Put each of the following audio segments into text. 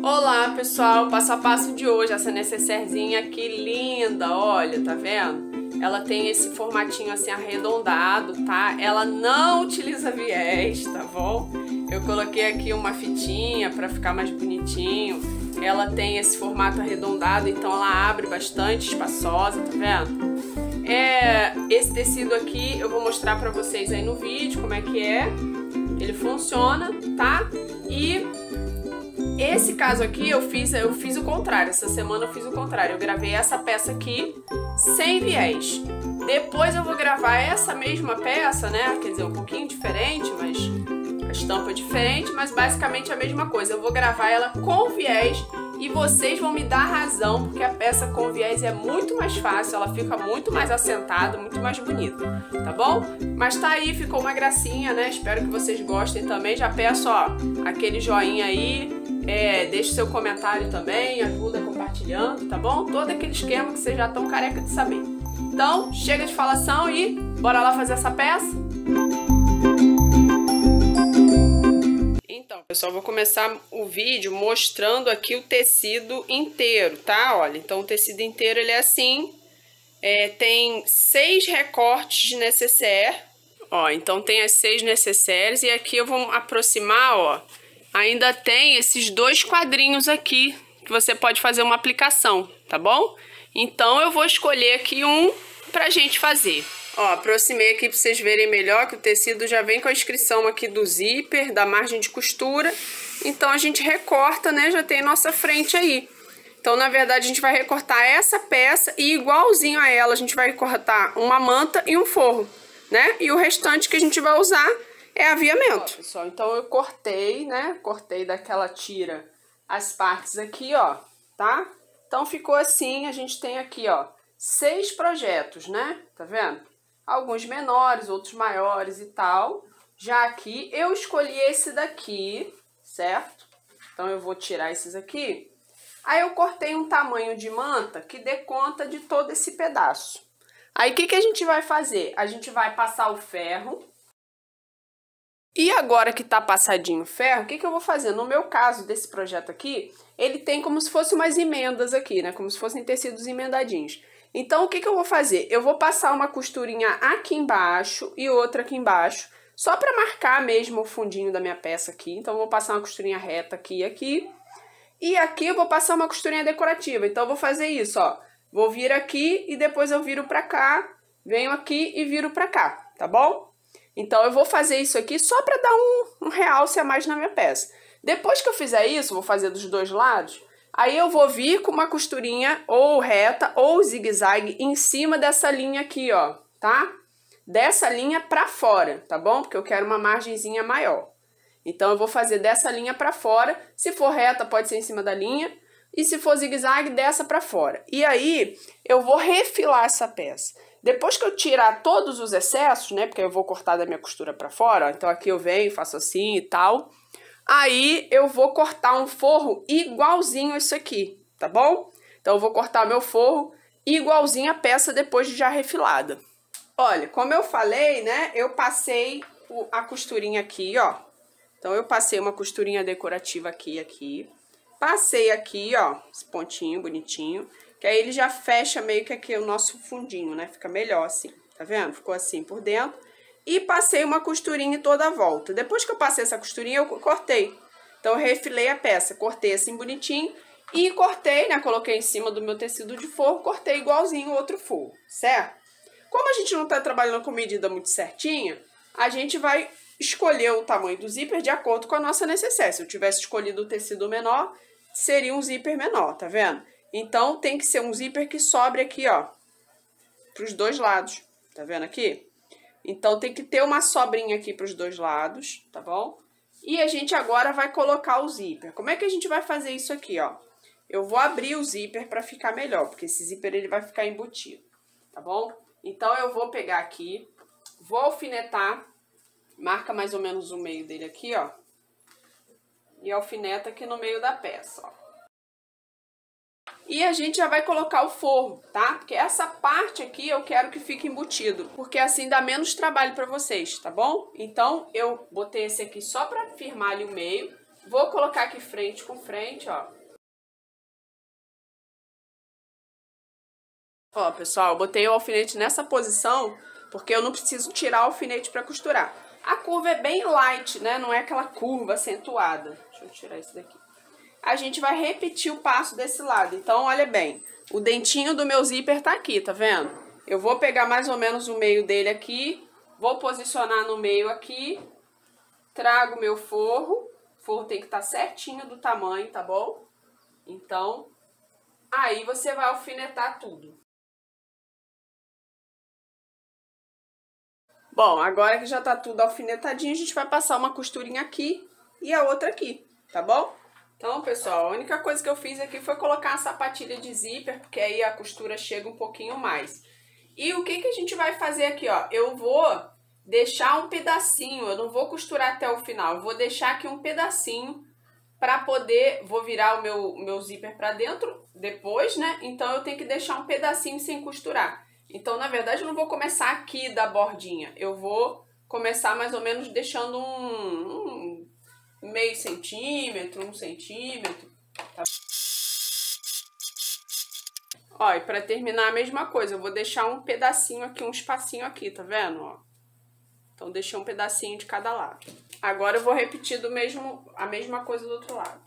Olá pessoal, passo a passo de hoje, essa necessairezinha que linda, olha, tá vendo? Ela tem esse formatinho assim arredondado, tá? Ela não utiliza viés, tá bom? Eu coloquei aqui uma fitinha pra ficar mais bonitinho. Ela tem esse formato arredondado, então ela abre bastante, espaçosa, tá vendo? Esse tecido aqui eu vou mostrar pra vocês aí no vídeo como é que é. Ele funciona, tá? E esse caso aqui eu fiz o contrário, essa semana eu fiz o contrário. Eu gravei essa peça aqui sem viés. Depois eu vou gravar essa mesma peça, né? Quer dizer, um pouquinho diferente, mas a estampa é diferente, mas basicamente a mesma coisa. Eu vou gravar ela com viés e vocês vão me dar razão, porque a peça com viés é muito mais fácil, ela fica muito mais assentada, muito mais bonita, tá bom? Mas tá aí, ficou uma gracinha, né? Espero que vocês gostem também. Já peço, ó, aquele joinha aí, deixe seu comentário também, ajuda compartilhando, tá bom? Todo aquele esquema que vocês já estão careca de saber. Então, chega de falação e bora lá fazer essa peça? Então, pessoal, vou começar o vídeo mostrando aqui o tecido inteiro, tá? Olha, então o tecido inteiro ele é assim, tem 6 recortes de nécessaire, ó, então tem as 6 nécessaires e aqui eu vou aproximar, ó, ainda tem esses 2 quadrinhos aqui que você pode fazer uma aplicação, tá bom? Então eu vou escolher aqui um pra gente fazer. Ó, aproximei aqui pra vocês verem melhor que o tecido já vem com a inscrição aqui do zíper, da margem de costura. Então a gente recorta, né? Já tem nossa frente aí. Então, na verdade, a gente vai recortar essa peça e igualzinho a ela, a gente vai recortar uma manta e um forro, né? E o restante que a gente vai usar é aviamento. Ó, pessoal, então eu cortei, né? Cortei daquela tira as partes aqui, ó, tá? Então ficou assim, a gente tem aqui, ó, 6 projetos, né? Tá vendo? Alguns menores, outros maiores e tal. Já aqui, eu escolhi esse daqui, certo? Então, eu vou tirar esses aqui. Aí, eu cortei um tamanho de manta que dê conta de todo esse pedaço. Aí, o que que a gente vai fazer? A gente vai passar o ferro. E agora que tá passadinho o ferro, o que que eu vou fazer? No meu caso, desse projeto aqui, ele tem como se fossem umas emendas aqui, né? Como se fossem tecidos emendadinhos. Então, o que que eu vou fazer? Eu vou passar uma costurinha aqui embaixo e outra aqui embaixo, só para marcar mesmo o fundinho da minha peça aqui. Então, eu vou passar uma costurinha reta aqui e aqui. E aqui eu vou passar uma costurinha decorativa. Então, eu vou fazer isso, ó. Vou vir aqui e depois eu viro pra cá, venho aqui e viro pra cá, tá bom? Então, eu vou fazer isso aqui só para dar um realce a mais na minha peça. Depois que eu fizer isso, vou fazer dos dois lados. Aí eu vou vir com uma costurinha ou reta ou zigue-zague em cima dessa linha aqui, ó, tá? Dessa linha pra fora, tá bom? Porque eu quero uma margenzinha maior. Então, eu vou fazer dessa linha pra fora. Se for reta, pode ser em cima da linha. E se for zigue-zague, dessa pra fora. E aí, eu vou refilar essa peça. Depois que eu tirar todos os excessos, né? Porque eu vou cortar da minha costura pra fora, ó. Então, aqui eu venho, faço assim e tal. Aí, eu vou cortar um forro igualzinho a isso aqui, tá bom? Então, eu vou cortar meu forro igualzinho a peça depois de já refilada. Olha, como eu falei, né? Eu passei a costurinha aqui, ó. Então, eu passei uma costurinha decorativa aqui. Passei aqui, ó, esse pontinho bonitinho. Que aí ele já fecha meio que aqui o nosso fundinho, né? Fica melhor assim, tá vendo? Ficou assim por dentro. E passei uma costurinha em toda a volta. Depois que eu passei essa costurinha, eu cortei. Então, eu refilei a peça, cortei assim bonitinho. E cortei, né? Coloquei em cima do meu tecido de forro, cortei igualzinho o outro forro, certo? Como a gente não tá trabalhando com medida muito certinha, a gente vai escolher o tamanho do zíper de acordo com a nossa necessidade. Se eu tivesse escolhido o tecido menor, seria um zíper menor, tá vendo? Então, tem que ser um zíper que sobre aqui, ó, pros dois lados. Tá vendo aqui? Então, tem que ter uma sobrinha aqui para os dois lados, tá bom? E a gente agora vai colocar o zíper. Como é que a gente vai fazer isso aqui, ó? Eu vou abrir o zíper para ficar melhor, porque esse zíper ele vai ficar embutido, tá bom? Então, eu vou pegar aqui, vou alfinetar, marca mais ou menos o meio dele aqui, ó. E alfineta aqui no meio da peça, ó. E a gente já vai colocar o forro, tá? Porque essa parte aqui eu quero que fique embutido, porque assim dá menos trabalho pra vocês, tá bom? Então, eu botei esse aqui só pra firmar ali o meio. Vou colocar aqui frente com frente, ó. Ó, pessoal, eu botei o alfinete nessa posição porque eu não preciso tirar o alfinete para costurar. A curva é bem light, né? Não é aquela curva acentuada. Deixa eu tirar isso daqui. A gente vai repetir o passo desse lado. Então, olha bem. O dentinho do meu zíper tá aqui, tá vendo? Eu vou pegar mais ou menos o meio dele aqui. Vou posicionar no meio aqui. Trago meu forro. O forro tem que estar certinho do tamanho, tá bom? Então, aí você vai alfinetar tudo. Bom, agora que já tá tudo alfinetadinho, a gente vai passar uma costurinha aqui e a outra aqui, tá bom? Então, pessoal, a única coisa que eu fiz aqui foi colocar a sapatilha de zíper, porque aí a costura chega um pouquinho mais. E o que que a gente vai fazer aqui, ó? Eu vou deixar um pedacinho, eu não vou costurar até o final, eu vou deixar aqui um pedacinho para poder, vou virar o meu zíper para dentro depois, né? Então, eu tenho que deixar um pedacinho sem costurar. Então, na verdade, eu não vou começar aqui da bordinha. Eu vou começar mais ou menos deixando um meio centímetro, 1 centímetro. Tá? Ó, e pra terminar a mesma coisa, eu vou deixar um pedacinho aqui, um espacinho aqui, tá vendo? Ó. Então, deixei um pedacinho de cada lado. Agora, eu vou repetir a mesma coisa do outro lado.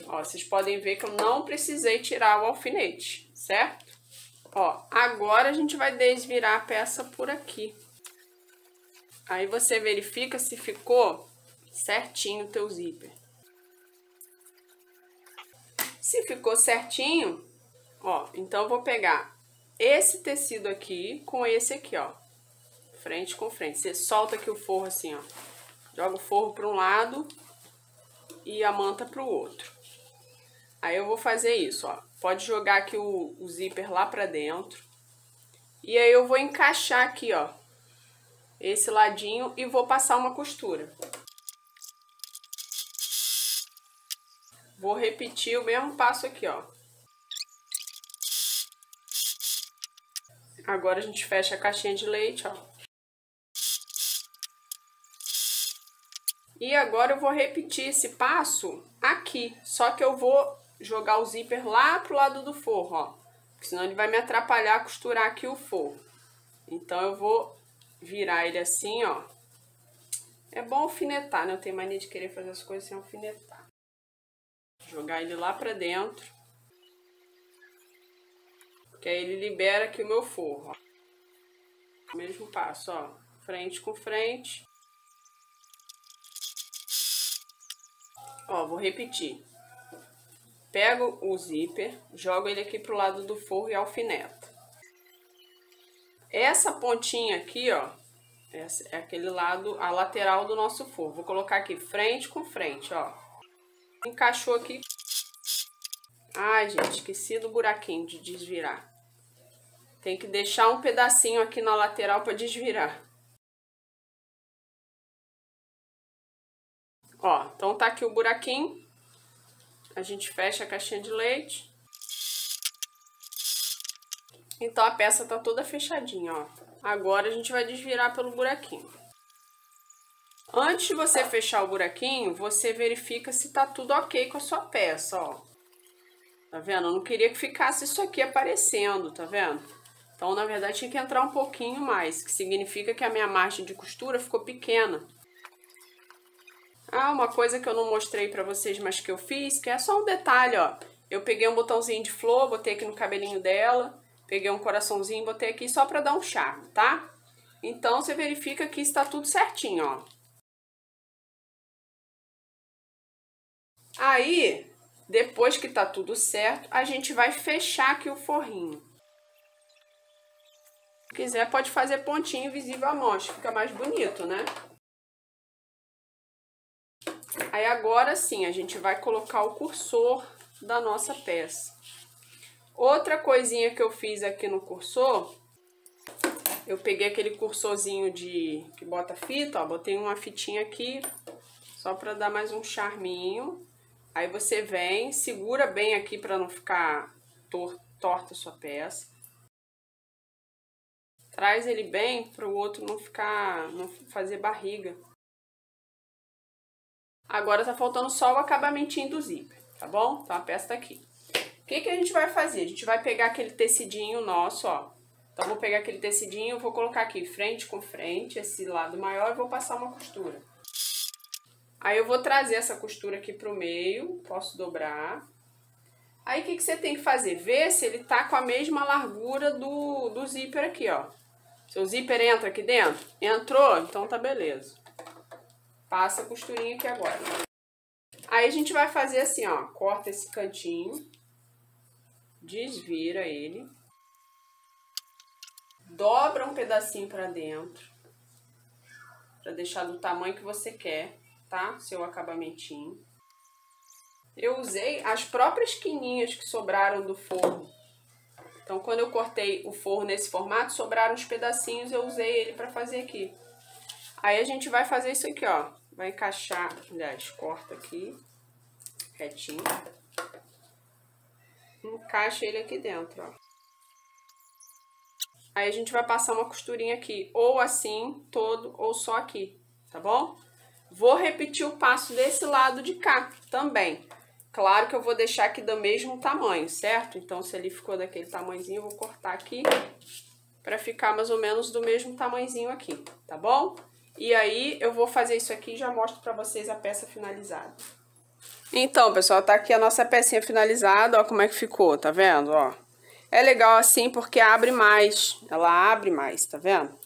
Ó, vocês podem ver que eu não precisei tirar o alfinete, certo? Ó, agora a gente vai desvirar a peça por aqui. Aí você verifica se ficou certinho o teu zíper. Se ficou certinho, ó, então eu vou pegar esse tecido aqui com esse aqui, ó. Frente com frente. Você solta aqui o forro assim, ó. Joga o forro para um lado e a manta para o outro. Aí eu vou fazer isso, ó. Pode jogar aqui o zíper lá pra dentro. E aí eu vou encaixar aqui, ó, esse ladinho e vou passar uma costura. Vou repetir o mesmo passo aqui, ó. Agora a gente fecha a caixinha de leite, ó. E agora eu vou repetir esse passo aqui, só que eu vou jogar o zíper lá pro lado do forro, ó. Porque senão ele vai me atrapalhar a costurar aqui o forro. Então eu vou virar ele assim, ó. É bom alfinetar, né? Eu tenho mania de querer fazer as coisas sem alfinetar. Jogar ele lá pra dentro. Que aí ele libera aqui o meu forro, ó. Mesmo passo, ó. Frente com frente. Ó, vou repetir. Pego o zíper, jogo ele aqui pro lado do forro e alfineto. Essa pontinha aqui, ó, é aquele lado, a lateral do nosso forro. Vou colocar aqui frente com frente, ó. Encaixou aqui. Ai, gente, esqueci do buraquinho de desvirar. Tem que deixar um pedacinho aqui na lateral para desvirar. Ó, então tá aqui o buraquinho. A gente fecha a caixinha de leite. Então a peça tá toda fechadinha, ó. Agora a gente vai desvirar pelo buraquinho. Antes de você fechar o buraquinho, você verifica se tá tudo ok com a sua peça, ó. Tá vendo? Eu não queria que ficasse isso aqui aparecendo, tá vendo? Então, na verdade, tinha que entrar um pouquinho mais, que significa que a minha margem de costura ficou pequena. Ah, uma coisa que eu não mostrei pra vocês, mas que eu fiz, que é só um detalhe, ó. Eu peguei um botãozinho de flor, botei aqui no cabelinho dela, peguei um coraçãozinho, botei aqui só pra dar um charme, tá? Então, você verifica que está tudo certinho, ó. Aí, depois que tá tudo certo, a gente vai fechar aqui o forrinho. Se quiser, pode fazer pontinho visível à mostra, fica mais bonito, né? Aí agora sim, a gente vai colocar o cursor da nossa peça. Outra coisinha que eu fiz aqui no cursor, eu peguei aquele cursorzinho que bota fita, ó, botei uma fitinha aqui, só pra dar mais um charminho. Aí você vem, segura bem aqui pra não ficar torta a sua peça. Traz ele bem para o outro não fazer barriga. Agora tá faltando só o acabamentinho do zíper, tá bom? Então a peça tá aqui. O que que a gente vai fazer? A gente vai pegar aquele tecidinho nosso, ó. Então, vou pegar aquele tecidinho, vou colocar aqui frente com frente, esse lado maior, e vou passar uma costura. Aí, eu vou trazer essa costura aqui pro meio, posso dobrar. Aí, o que que você tem que fazer? Ver se ele tá com a mesma largura do zíper aqui, ó. Seu zíper entra aqui dentro? Entrou? Então, tá beleza. Passa a costurinha aqui agora. Aí, a gente vai fazer assim, ó. Corta esse cantinho. Desvira ele. Dobra um pedacinho pra dentro. Pra deixar do tamanho que você quer, tá? Seu acabamentinho. Eu usei as próprias quininhas que sobraram do forno. Então, quando eu cortei o forno nesse formato, sobraram uns pedacinhos, eu usei ele pra fazer aqui. Aí, a gente vai fazer isso aqui, ó. Vai encaixar, aliás, corta aqui, retinho. Encaixa ele aqui dentro, ó. Aí, a gente vai passar uma costurinha aqui, ou assim, todo, ou só aqui, tá bom? Vou repetir o passo desse lado de cá também. Claro que eu vou deixar aqui do mesmo tamanho, certo? Então, se ele ficou daquele tamanhozinho, eu vou cortar aqui pra ficar mais ou menos do mesmo tamanhozinho aqui, tá bom? E aí, eu vou fazer isso aqui e já mostro pra vocês a peça finalizada. Então, pessoal, tá aqui a nossa pecinha finalizada, ó como é que ficou, tá vendo, ó? É legal assim porque abre mais, ela abre mais, tá vendo?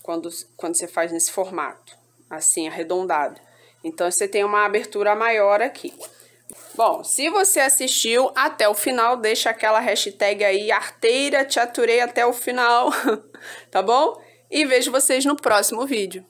Quando você faz nesse formato, assim, arredondado. Então, você tem uma abertura maior aqui. Bom, se você assistiu até o final, deixa aquela hashtag aí, arteira, te aturei até o final, tá bom? E vejo vocês no próximo vídeo.